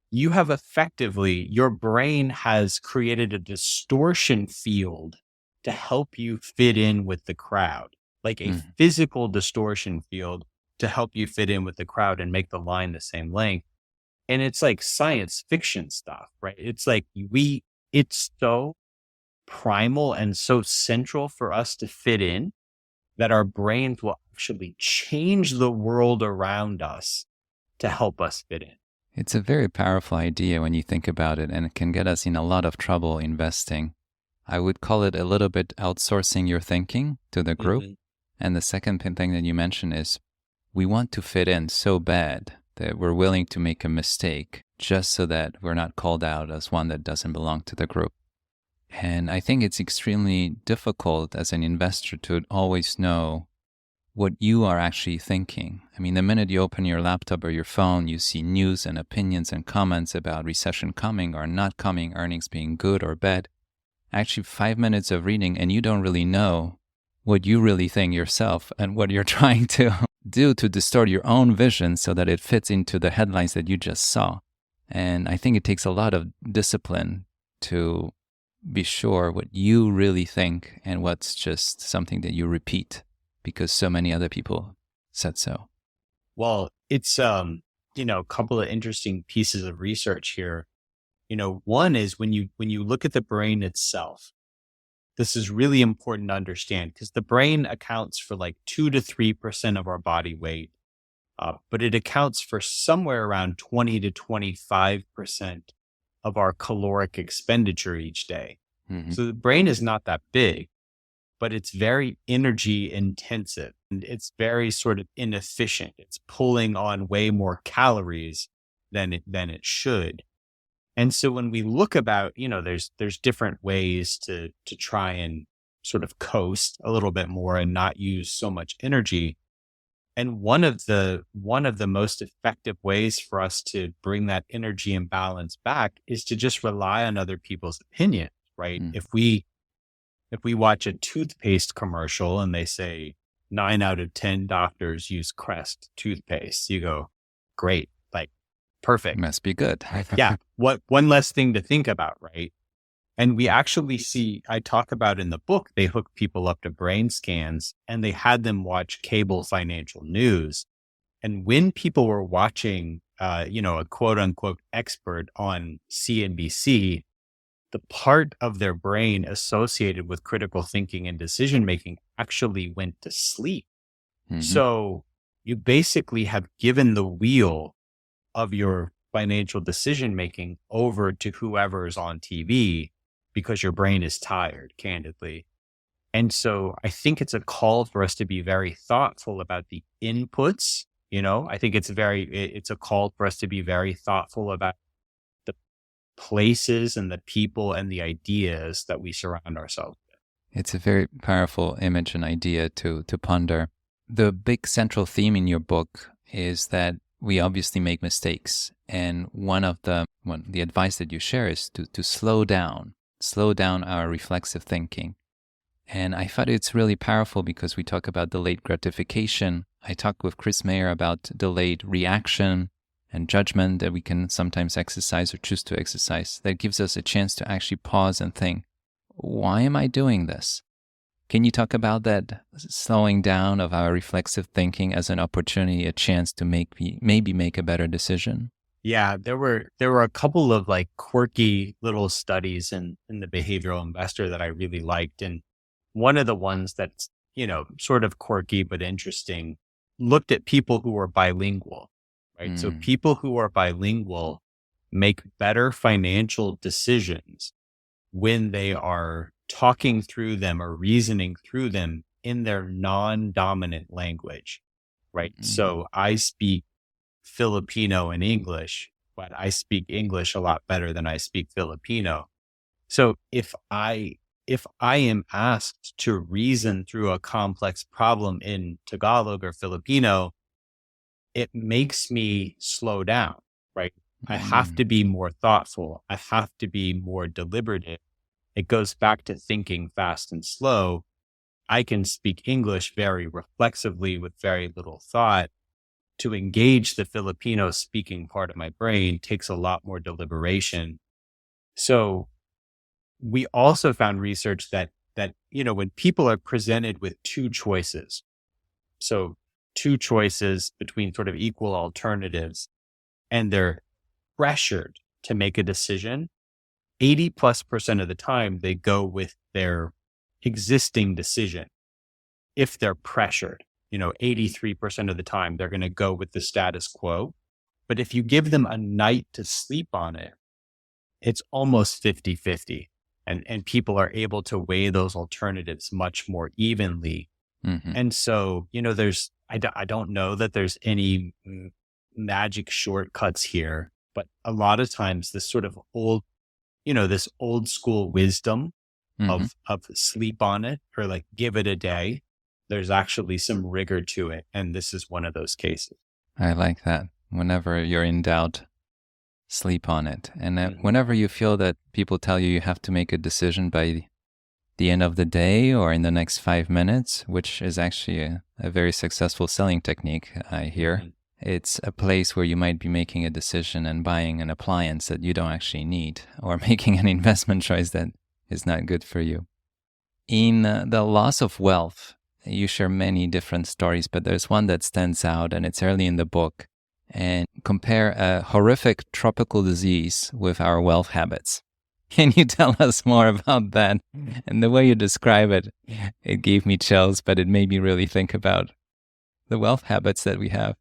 Speaker 2: you have effectively, your brain has created a distortion field to help you fit in with the crowd, like a physical distortion field to help you fit in with the crowd and make the line the same length. And it's like science fiction stuff, right? It's like it's so primal and so central for us to fit in that our brains will actually change the world around us to help us fit in.
Speaker 1: It's a very powerful idea when you think about it, and it can get us in a lot of trouble investing. I would call it a little bit outsourcing your thinking to the group. And the second thing that you mentioned is we want to fit in so bad that we're willing to make a mistake just so that we're not called out as one that doesn't belong to the group. And I think it's extremely difficult as an investor to always know what you are actually thinking. I mean, the minute you open your laptop or your phone, you see news and opinions and comments about recession coming or not coming, earnings being good or bad. Actually, 5 minutes of reading and you don't really know what you really think yourself and what you're trying to do to distort your own vision so that it fits into the headlines that you just saw. And I think it takes a lot of discipline to be sure what you really think and what's just something that you repeat because so many other people said so.
Speaker 2: Well, it's, a couple of interesting pieces of research here. One is when you look at the brain itself, this is really important to understand because the brain accounts for like 2 to 3% of our body weight, but it accounts for somewhere around 20 to 25% of our caloric expenditure each day.
Speaker 1: Mm-hmm.
Speaker 2: So the brain is not that big, but it's very energy intensive and it's very sort of inefficient. It's pulling on way more calories than it should. And so when we look about, there's different ways to try and sort of coast a little bit more and not use so much energy. And one of the most effective ways for us to bring that energy imbalance back is to just rely on other people's opinion, right?
Speaker 1: Mm.
Speaker 2: If we watch a toothpaste commercial and they say 9 out of 10 doctors use Crest toothpaste, you go, great, like perfect.
Speaker 1: Must be good.
Speaker 2: Yeah. What one less thing to think about, right? And we actually see, I talk about in the book, they hook people up to brain scans and they had them watch cable financial news. And when people were watching, a quote unquote expert on CNBC, the part of their brain associated with critical thinking and decision making actually went to sleep.
Speaker 1: Mm-hmm.
Speaker 2: So you basically have given the wheel of your financial decision making over to whoever's on TV because your brain is tired, candidly. And so I think it's a call for us to be very thoughtful about the inputs. I think it's a call for us to be very thoughtful about the places and the people and the ideas that we surround ourselves with.
Speaker 1: It's a very powerful image and idea to ponder. The big central theme in your book is that we obviously make mistakes. And one of the advice that you share is to slow down our reflexive thinking. And I thought it's really powerful because we talk about delayed gratification. I talked with Chris Mayer about delayed reaction and judgment that we can sometimes exercise or choose to exercise. That gives us a chance to actually pause and think, why am I doing this? Can you talk about that slowing down of our reflexive thinking as an opportunity, a chance to maybe make a better decision?
Speaker 2: Yeah, there were a couple of like quirky little studies in the Behavioral Investor that I really liked. And one of the ones that's, sort of quirky but interesting looked at people who were bilingual, right? So people who are bilingual make better financial decisions when they are talking through them or reasoning through them in their non-dominant language, right? So I speak Filipino and English, but I speak English a lot better than I speak Filipino. So if I am asked to reason through a complex problem in Tagalog or Filipino, it makes me slow down, right? I have to be more thoughtful. I have to be more deliberative. It goes back to thinking fast and slow. I can speak English very reflexively with very little thought. To engage the Filipino speaking part of my brain takes a lot more deliberation. So we also found research that when people are presented with two choices between sort of equal alternatives, and they're pressured to make a decision, 80+% of the time, they go with their existing decision. If they're pressured, 83% of the time, they're going to go with the status quo. But if you give them a night to sleep on it, it's almost 50-50. And people are able to weigh those alternatives much more evenly. Mm-hmm. And so, I don't know that there's any magic shortcuts here, but a lot of times this sort of this old school wisdom of sleep on it or like give it a day, there's actually some rigor to it. And this is one of those cases.
Speaker 1: I like that. Whenever you're in doubt, sleep on it. And whenever you feel that people tell you have to make a decision by the end of the day or in the next 5 minutes, which is actually a very successful selling technique, I hear.
Speaker 2: Mhm.
Speaker 1: It's a place where you might be making a decision and buying an appliance that you don't actually need, or making an investment choice that is not good for you. In The Loss of Wealth, you share many different stories, but there's one that stands out, and it's early in the book, and compare a horrific tropical disease with our wealth habits. Can you tell us more about that? And the way you describe it, it gave me chills, but it made me really think about the wealth habits that we have.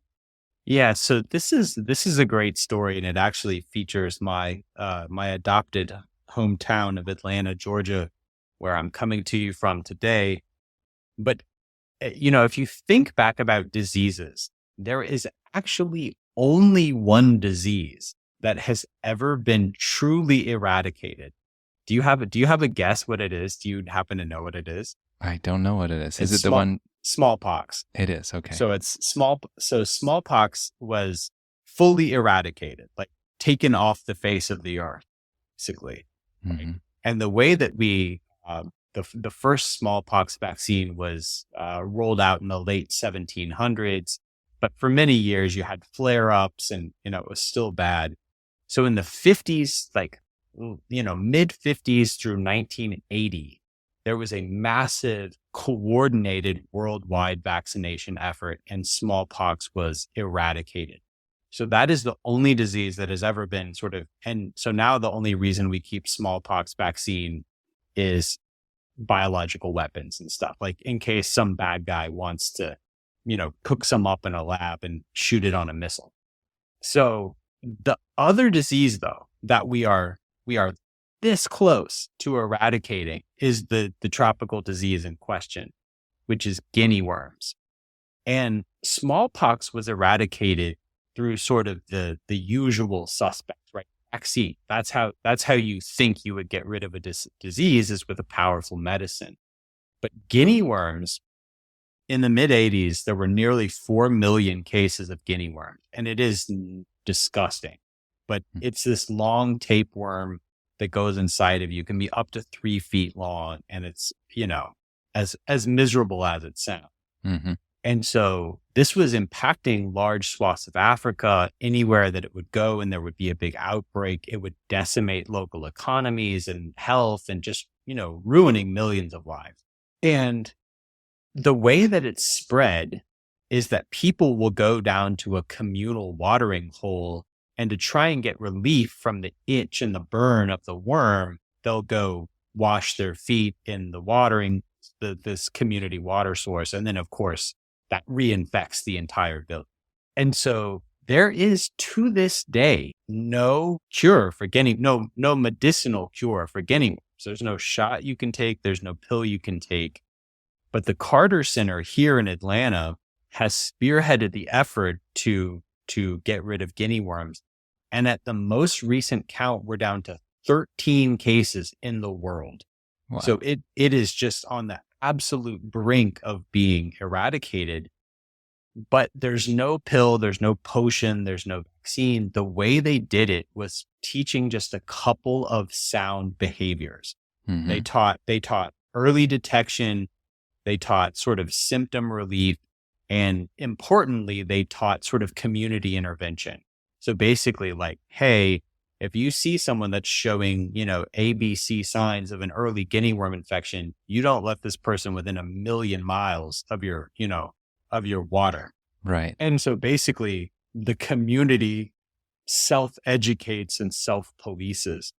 Speaker 2: Yeah, so this is a great story, and it actually features my adopted hometown of Atlanta, Georgia, where I'm coming to you from today. But if you think back about diseases, there is actually only one disease that has ever been truly eradicated. Do you have a guess what it is? Do you happen to know what it is?
Speaker 1: I don't know what it is. Is
Speaker 2: It's
Speaker 1: it the one?
Speaker 2: smallpox.
Speaker 1: It is, okay.
Speaker 2: So smallpox was fully eradicated, like taken off the face of the earth, basically. Right?
Speaker 1: Hmm.
Speaker 2: And the way that the first smallpox vaccine was rolled out in the late 1700s, but for many years you had flare-ups, and it was still bad. So in the 50s, mid 50s through 1980, there was a massive coordinated worldwide vaccination effort, and smallpox was eradicated. So that is the only disease that has ever been and so now the only reason we keep smallpox vaccine is biological weapons and stuff, like in case some bad guy wants to, cook some up in a lab and shoot it on a missile. So the other disease, though, that we are this close to eradicating is the tropical disease in question, which is guinea worms. And smallpox was eradicated through sort of the usual suspects, right? Vaccine. That's how you think you would get rid of a disease, is with a powerful medicine. But guinea worms, in the mid 80s, there were nearly 4 million cases of guinea worms, and it is disgusting. But it's this long tapeworm that goes inside of you, can be up to 3 feet long, and it's as miserable as it sounds.
Speaker 1: Mm-hmm.
Speaker 2: And so this was impacting large swaths of Africa. Anywhere that it would go and there would be a big outbreak, it would decimate local economies and health, and just, ruining millions of lives. And the way that it's spread is that people will go down to a communal watering hole, and to try and get relief from the itch and the burn of the worm, they'll go wash their feet in the this community water source. And then, of course, that reinfects the entire village. And so there is, to this day, no medicinal cure for guinea worms. There's no shot you can take. There's no pill you can take. But the Carter Center here in Atlanta has spearheaded the effort to get rid of guinea worms. And at the most recent count, we're down to 13 cases in the world.
Speaker 1: Wow.
Speaker 2: So it is just on the absolute brink of being eradicated. But there's no pill, there's no potion, there's no vaccine. The way they did it was teaching just a couple of sound behaviors.
Speaker 1: Mm-hmm.
Speaker 2: They taught early detection, they taught sort of symptom relief, and importantly, they taught sort of community intervention. So basically, like, hey, if you see someone that's showing, ABC signs of an early guinea worm infection, you don't let this person within 1 million miles of your water.
Speaker 1: Right.
Speaker 2: And so basically the community self-educates and self-polices.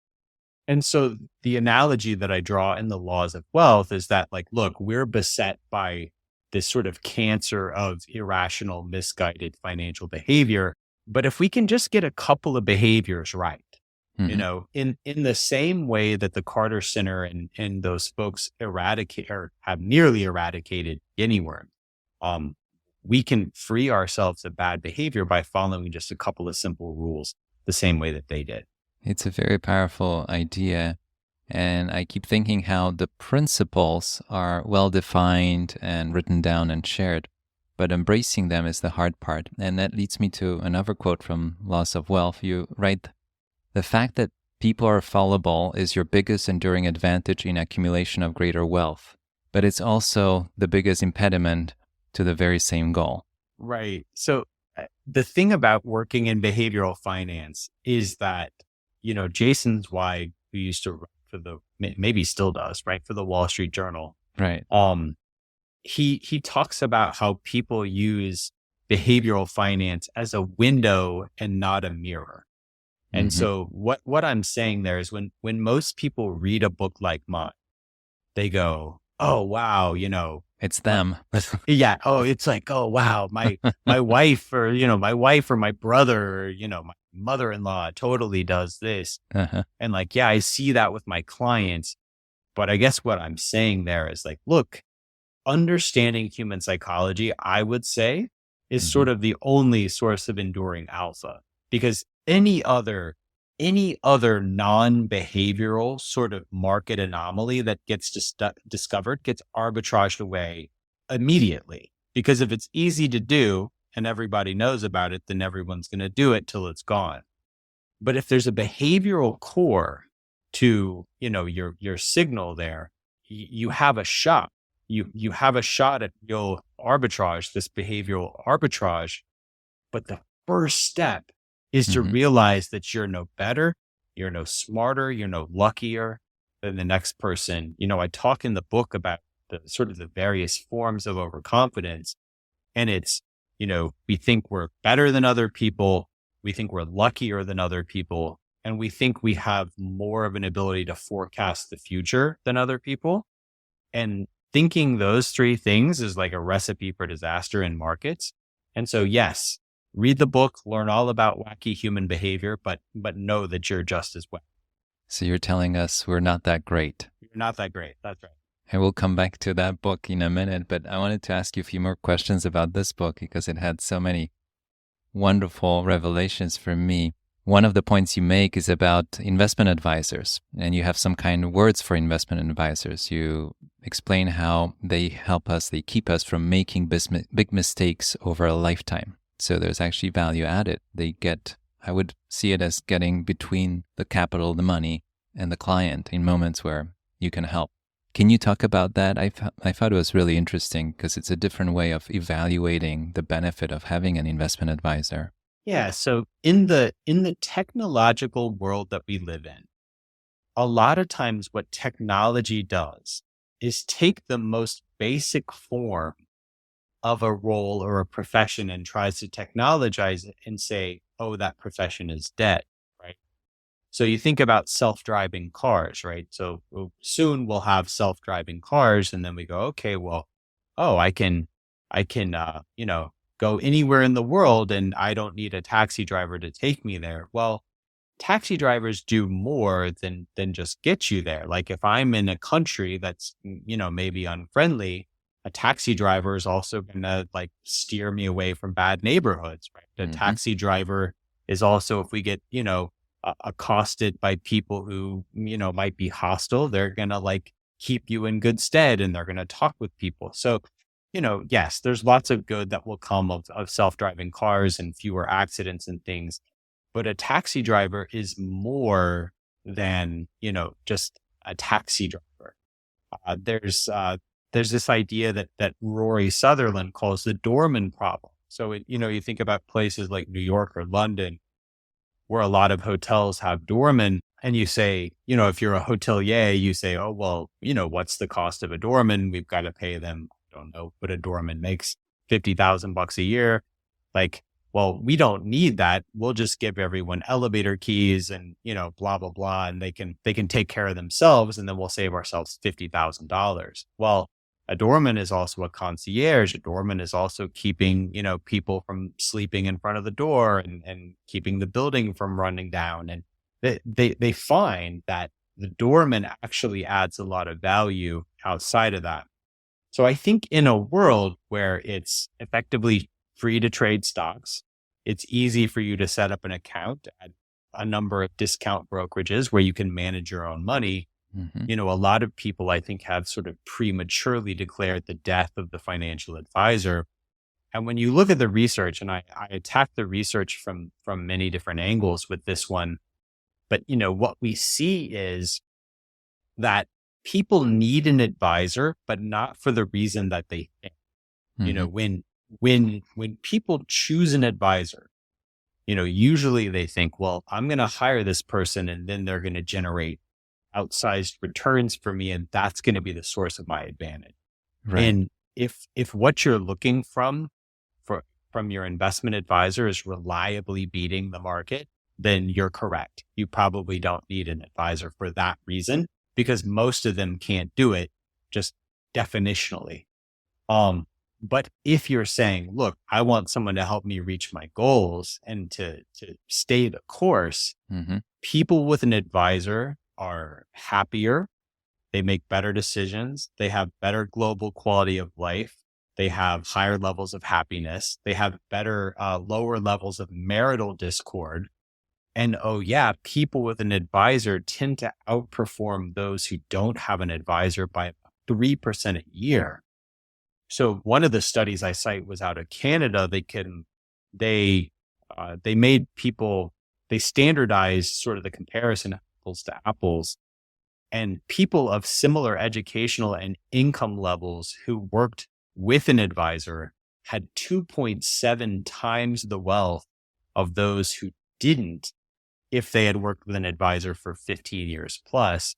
Speaker 2: And so the analogy that I draw in The Laws of Wealth is that, like, look, we're beset by this sort of cancer of irrational, misguided financial behavior. But if we can just get a couple of behaviors right, in the same way that the Carter Center and those folks have nearly eradicated guinea worm, we can free ourselves of bad behavior by following just a couple of simple rules the same way that they did.
Speaker 1: It's a very powerful idea. And I keep thinking how the principles are well defined and written down and shared, but embracing them is the hard part. And that leads me to another quote from Laws of Wealth. You write, "The fact that people are fallible is your biggest enduring advantage in accumulation of greater wealth, but it's also the biggest impediment to the very same goal.
Speaker 2: Right. So the thing about working in behavioral finance is that, Jason Zweig, who used to write for maybe still does, right, for the Wall Street Journal.
Speaker 1: Right.
Speaker 2: He talks about how people use behavioral finance as a window and not a mirror. And so what I'm saying there is when most people read a book like mine, they go, oh, wow,
Speaker 1: it's them.
Speaker 2: yeah. Oh, it's like, oh, wow, my wife or, my brother or, my mother-in-law totally does this. And like, yeah, I see that with my clients. But I guess what I'm saying there is like, look, understanding human psychology, I would say, is sort of the only source of enduring alpha, because any other non-behavioral sort of market anomaly that gets discovered gets arbitraged away immediately. Because if it's easy to do and everybody knows about it, then everyone's going to do it till it's gone. But if there's a behavioral core to, your signal there, you have a shot. You have a shot at real arbitrage, this behavioral arbitrage. But the first step is to realize that you're no better, you're no smarter, you're no luckier than the next person. I talk in the book about the sort of the various forms of overconfidence. And it's, we think we're better than other people. We think we're luckier than other people. And we think we have more of an ability to forecast the future than other people. And thinking those three things is like a recipe for disaster in markets. And so, yes, read the book, learn all about wacky human behavior, but know that you're just as well.
Speaker 1: So you're telling us we're not that great.
Speaker 2: You're not that great. That's right.
Speaker 1: And we'll come back to that book in a minute, but I wanted to ask you a few more questions about this book because it had so many wonderful revelations for me. One of the points you make is about investment advisors, and you have some kind of words for investment advisors. You explain how they help us, they keep us from making big mistakes over a lifetime. So there's actually value added. I would see it as getting between the capital, the money, and the client in moments where you can help. Can you talk about that? I thought it was really interesting because it's a different way of evaluating the benefit of having an investment advisor.
Speaker 2: Yeah. So in the technological world that we live in, a lot of times what technology does is take the most basic form of a role or a profession and tries to technologize it and say, oh, that profession is dead, right? So you think about self-driving cars, right? So soon we'll have self-driving cars, and then we go, okay, well, oh, I can, go anywhere in the world, and I don't need a taxi driver to take me there. Well, taxi drivers do more than just get you there. Like if I'm in a country that's, maybe unfriendly, a taxi driver is also going to like steer me away from bad neighborhoods, right? A taxi driver is also, if we get, accosted by people who, might be hostile, they're going to like keep you in good stead and they're going to talk with people. So, yes, there's lots of good that will come of self-driving cars and fewer accidents and things. But a taxi driver is more than, just a taxi driver. There's this idea that Rory Sutherland calls the doorman problem. So, you think about places like New York or London, where a lot of hotels have doormen, and you say, if you're a hotelier, you say, oh, well, what's the cost of a doorman? We've got to pay them, I don't know, but a doorman makes $50,000 a year. Like, well, we don't need that. We'll just give everyone elevator keys and, blah, blah, blah. And they can take care of themselves. And then we'll save ourselves $50,000. Well, a doorman is also a concierge. A doorman is also keeping, people from sleeping in front of the door and keeping the building from running down. And they find that the doorman actually adds a lot of value outside of that. So I think in a world where it's effectively free to trade stocks, it's easy for you to set up an account at a number of discount brokerages where you can manage your own money. A lot of people, I think, have sort of prematurely declared the death of the financial advisor. And when you look at the research, and I attack the research from many different angles with this one, But, what we see is that people need an advisor, but not for the reason that they think.
Speaker 1: Hmm.
Speaker 2: When people choose an advisor, usually they think, well, I'm going to hire this person and then they're going to generate outsized returns for me. And that's going to be the source of my advantage.
Speaker 1: Right.
Speaker 2: And if what you're looking from your investment advisor is reliably beating the market, then you're correct. You probably don't need an advisor for that reason, because most of them can't do it just definitionally. But if you're saying, look, I want someone to help me reach my goals and to stay the course,
Speaker 1: Hmm.
Speaker 2: people with an advisor are happier. They make better decisions. They have better global quality of life. They have higher levels of happiness. They have better, lower levels of marital discord. And oh yeah, people with an advisor tend to outperform those who don't have an advisor by 3% a year. So one of the studies I cite was out of Canada. They made people, they standardized sort of the comparison apples to apples, and people of similar educational and income levels who worked with an advisor had 2.7 times the wealth of those who didn't, if they had worked with an advisor for 15 years plus.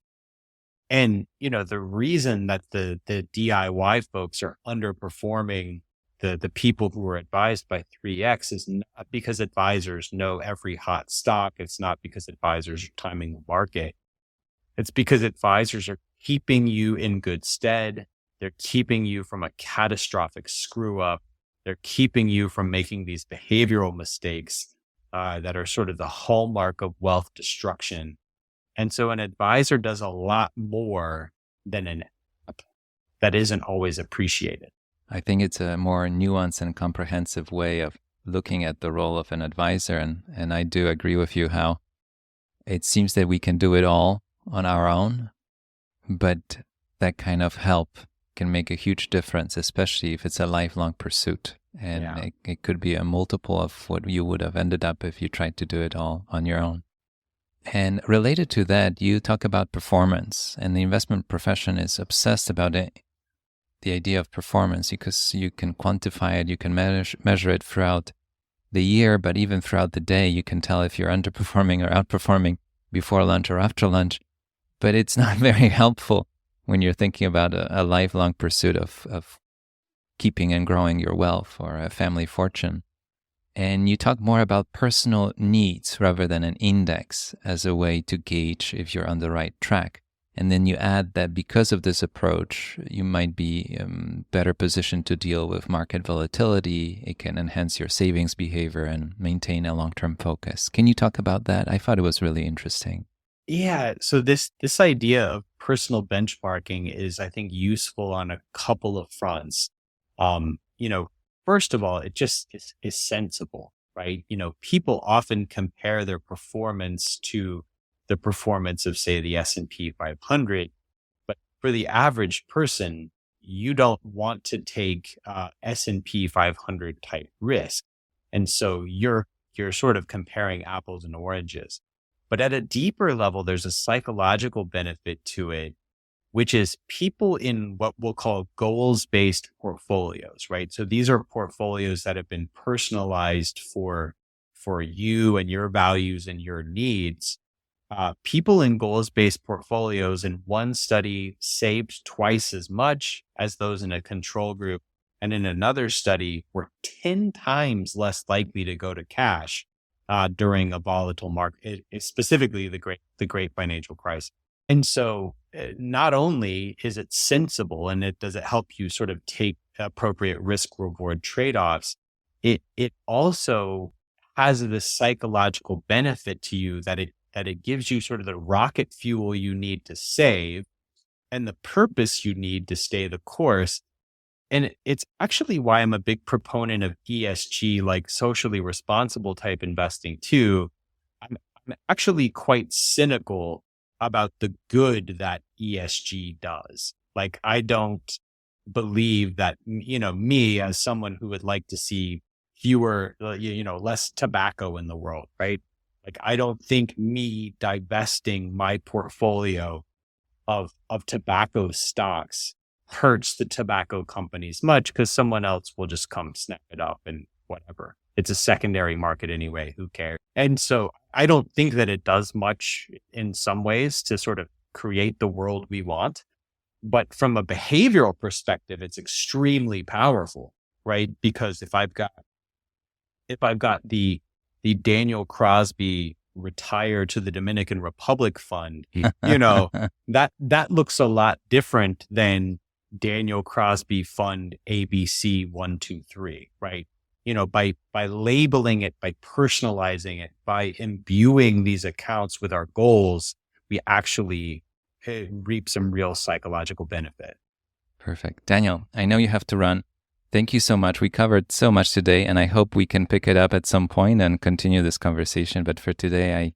Speaker 2: And, the reason that the DIY folks are underperforming the people who are advised by 3X is not because advisors know every hot stock. It's not because advisors are timing the market. It's because advisors are keeping you in good stead. They're keeping you from a catastrophic screw up. They're keeping you from making these behavioral mistakes that are sort of the hallmark of wealth destruction. And so an advisor does a lot more than an app. That isn't always appreciated.
Speaker 1: I think it's a more nuanced and comprehensive way of looking at the role of an advisor. And I do agree with you how it seems that we can do it all on our own, but that kind of help can make a huge difference, especially if it's a lifelong pursuit. And
Speaker 2: Yeah.
Speaker 1: it could be a multiple of what you would have ended up if you tried to do it all on your own. And related to that, you talk about performance, and the investment profession is obsessed about it, the idea of performance, because you can quantify it, you can measure it throughout the year, but even throughout the day, you can tell if you're underperforming or outperforming before lunch or after lunch. But it's not very helpful when you're thinking about a lifelong pursuit of keeping and growing your wealth or a family fortune. And you talk more about personal needs rather than an index as a way to gauge if you're on the right track. And then you add that because of this approach, you might be better positioned to deal with market volatility. It can enhance your savings behavior and maintain a long-term focus. Can you talk about that? I thought it was really interesting.
Speaker 2: Yeah. So this idea of personal benchmarking is, I think, useful on a couple of fronts. First of all, it just is sensible, right? People often compare their performance to the performance of, say, the S&P 500. But for the average person, you don't want to take S&P 500 type risk. And so you're sort of comparing apples and oranges. But at a deeper level, there's a psychological benefit to it, which is people in what we'll call goals-based portfolios, right? So these are portfolios that have been personalized for you and your values and your needs. People in goals-based portfolios in one study saved twice as much as those in a control group, and in another study were 10 times less likely to go to cash during a volatile market, specifically the great financial crisis. And so not only is it sensible and does it help you sort of take appropriate risk reward trade-offs, it also has this psychological benefit to you that it gives you sort of the rocket fuel you need to save and the purpose you need to stay the course. And it's actually why I'm a big proponent of ESG, like socially responsible type investing too. I'm actually quite cynical about the good that ESG does. Like, I don't believe that, me as someone who would like to see fewer, less tobacco in the world, right? Like, I don't think me divesting my portfolio of tobacco stocks hurts the tobacco companies much, because someone else will just come snap it up and whatever. It's a secondary market anyway. Who cares? And so I don't think that it does much in some ways to sort of create the world we want. But from a behavioral perspective, it's extremely powerful, right? Because if I've got the Daniel Crosby retire to the Dominican Republic fund, that looks a lot different than Daniel Crosby fund ABC 123, right? By labeling it, by personalizing it, by imbuing these accounts with our goals, we actually reap some real psychological benefit.
Speaker 1: Perfect. Daniel, I know you have to run. Thank you so much. We covered so much today, and I hope we can pick it up at some point and continue this conversation. But for today,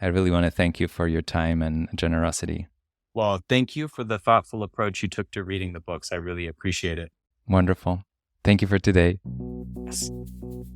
Speaker 1: I really want to thank you for your time and generosity.
Speaker 2: Well, thank you for the thoughtful approach you took to reading the books. I really appreciate it.
Speaker 1: Wonderful. Thank you for today.
Speaker 2: Yes.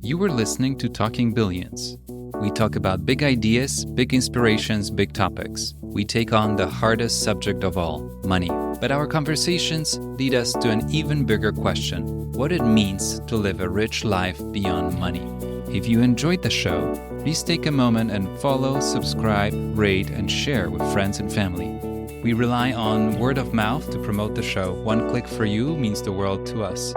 Speaker 1: You were listening to Talking Billions. We talk about big ideas, big inspirations, big topics. We take on the hardest subject of all, money. But our conversations lead us to an even bigger question: what it means to live a rich life beyond money. If you enjoyed the show, please take a moment and follow, subscribe, rate, and share with friends and family. We rely on word of mouth to promote the show. One click for you means the world to us.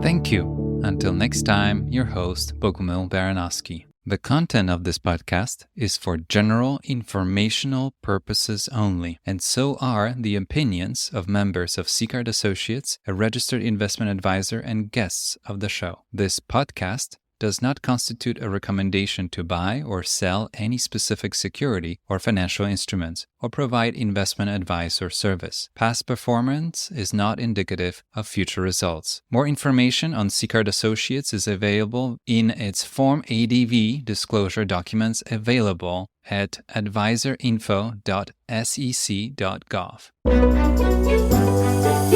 Speaker 1: Thank you. Until next time, your host, Bogumil Baranowski. The content of this podcast is for general informational purposes only, and so are the opinions of members of Seacard Associates, a registered investment advisor, and guests of the show. This podcast does not constitute a recommendation to buy or sell any specific security or financial instruments, or provide investment advice or service. Past performance is not indicative of future results. More information on Seacard Associates is available in its Form ADV disclosure documents available at advisorinfo.sec.gov.